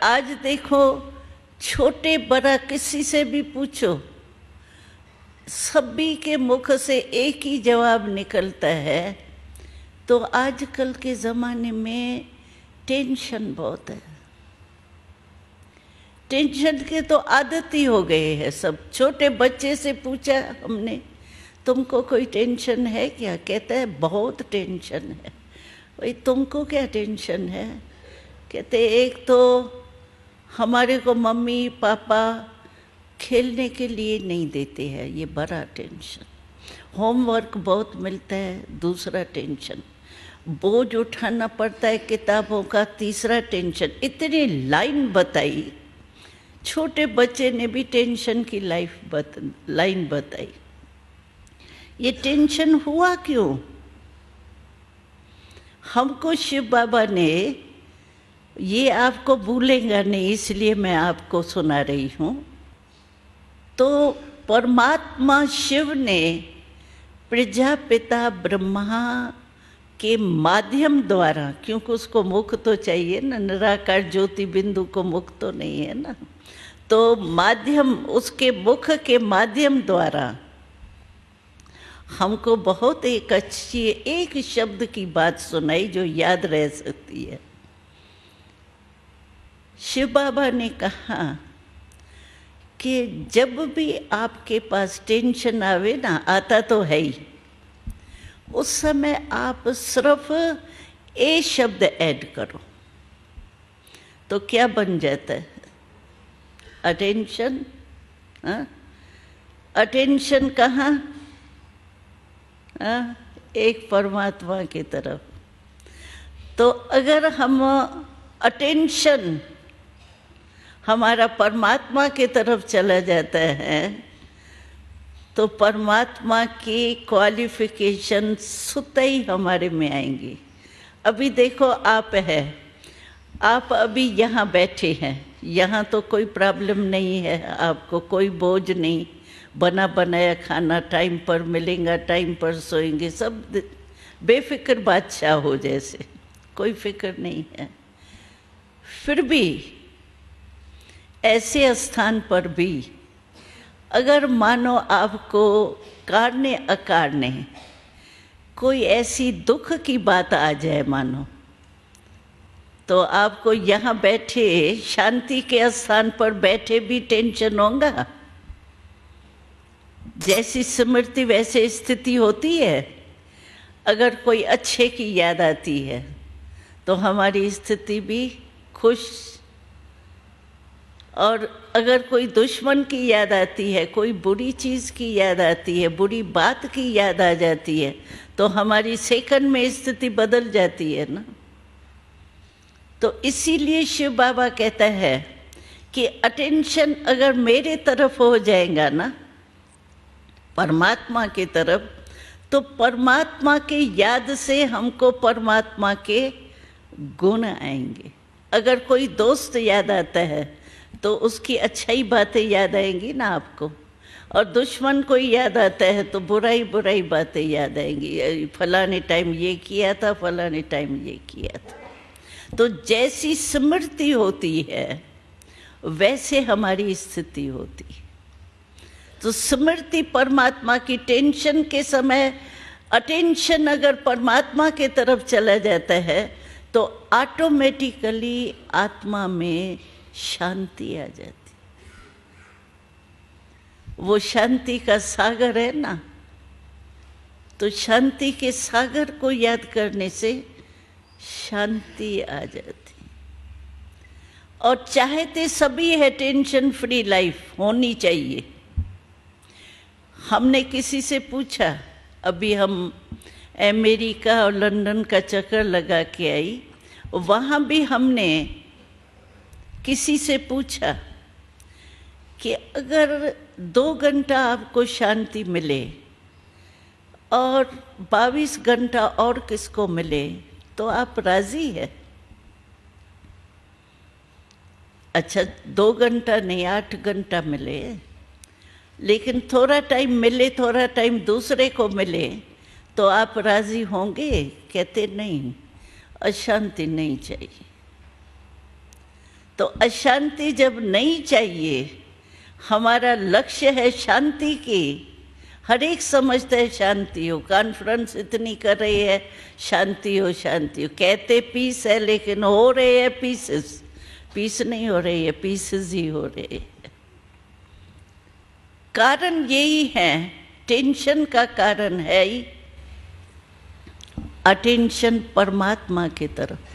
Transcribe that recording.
आज देखो, छोटे बड़ा किसी से भी पूछो, सभी के मुख से एक ही जवाब निकलता है। तो आजकल के ज़माने में टेंशन बहुत है। टेंशन के तो आदत ही हो गए हैं सब। छोटे बच्चे से पूछा हमने, तुमको कोई टेंशन है क्या? कहता है बहुत टेंशन है। भाई तुमको क्या टेंशन है? कहते एक तो हमारे को मम्मी पापा खेलने के लिए नहीं देते हैं, ये बड़ा टेंशन। होमवर्क बहुत मिलता है, दूसरा टेंशन। बोझ उठाना पड़ता है किताबों का, तीसरा टेंशन। इतनी लाइन बताई, छोटे बच्चे ने भी टेंशन की लाइन बताई। ये टेंशन हुआ क्यों? हमको शिव बाबा ने, ये आपको भूलेगा नहीं इसलिए मैं आपको सुना रही हूँ। तो परमात्मा शिव ने प्रजापिता ब्रह्मा के माध्यम द्वारा, क्योंकि उसको मुख तो चाहिए ना, निराकार ज्योति बिंदु को मुख तो नहीं है ना, तो माध्यम, उसके मुख के माध्यम द्वारा हमको बहुत एक अच्छी एक शब्द की बात सुनाई जो याद रह सकती है। शिव बाबा ने कहा कि जब भी आपके पास टेंशन आवे ना, आता तो है ही, उस समय आप सिर्फ ए शब्द ऐड करो तो क्या बन जाता है? अटेंशन। अटेंशन कहाँ? एक परमात्मा की तरफ। तो अगर हम अटेंशन हमारा परमात्मा की तरफ चला जाता है तो परमात्मा की क्वालिफिकेशन स्वतः ही हमारे में आएंगी। अभी देखो, आप अभी यहाँ बैठे हैं, यहाँ तो कोई प्रॉब्लम नहीं है, आपको कोई बोझ नहीं, बना बनाया खाना टाइम पर मिलेगा, टाइम पर सोएंगे, सब बेफिक्र बादशाह हो जैसे, कोई फिक्र नहीं है। फिर भी ऐसे स्थान पर भी अगर मानो आपको कारणे अकारणे कोई ऐसी दुख की बात आ जाए मानो, तो आपको यहाँ बैठे शांति के स्थान पर बैठे भी टेंशन होगा। जैसी स्मृति वैसे स्थिति होती है। अगर कोई अच्छे की याद आती है तो हमारी स्थिति भी खुश, और अगर कोई दुश्मन की याद आती है, कोई बुरी चीज़ की याद आती है, बुरी बात की याद आ जाती है, तो हमारी सेकंड में स्थिति बदल जाती है ना। तो इसीलिए शिव बाबा कहता है कि अटेंशन अगर मेरे तरफ हो जाएगा ना, परमात्मा की तरफ, तो परमात्मा के याद से हमको परमात्मा के गुण आएंगे। अगर कोई दोस्त याद आता है तो उसकी अच्छाई बातें याद आएंगी ना आपको, और दुश्मन कोई याद आता है तो बुराई बुराई बातें याद आएंगी, फलाने टाइम ये किया था, फलाने टाइम ये किया था। तो जैसी स्मृति होती है वैसे हमारी स्थिति होती है। तो स्मृति परमात्मा की, टेंशन के समय अटेंशन अगर परमात्मा के तरफ चला जाता है तो ऑटोमेटिकली आत्मा में शांति आ जाती। वो शांति का सागर है ना, तो शांति के सागर को याद करने से शांति आ जाती। और चाहते सभी है टेंशन फ्री लाइफ होनी चाहिए। हमने किसी से पूछा, अभी हम अमेरिका और लंदन का चक्कर लगा के आई, वहाँ भी हमने किसी से पूछा कि अगर 2 घंटा आपको शांति मिले और 22 घंटा और किसको मिले तो आप राजी है? अच्छा, 2 घंटा नहीं, 8 घंटा मिले, लेकिन थोड़ा टाइम मिले, थोड़ा टाइम दूसरे को मिले, तो आप राजी होंगे? कहते नहीं, अशांति नहीं चाहिए। तो अशांति जब नहीं चाहिए, हमारा लक्ष्य है शांति की, हर एक समझता है शांति हो, कॉन्फ्रेंस इतनी कर रही है शांति हो शांति हो, कहते पीस है लेकिन हो रहे हैं पीसेस, पीस नहीं हो रही है, पीसेस ही हो रहे हैं। कारण यही है, टेंशन का कारण है ही अटेंशन परमात्मा की तरफ।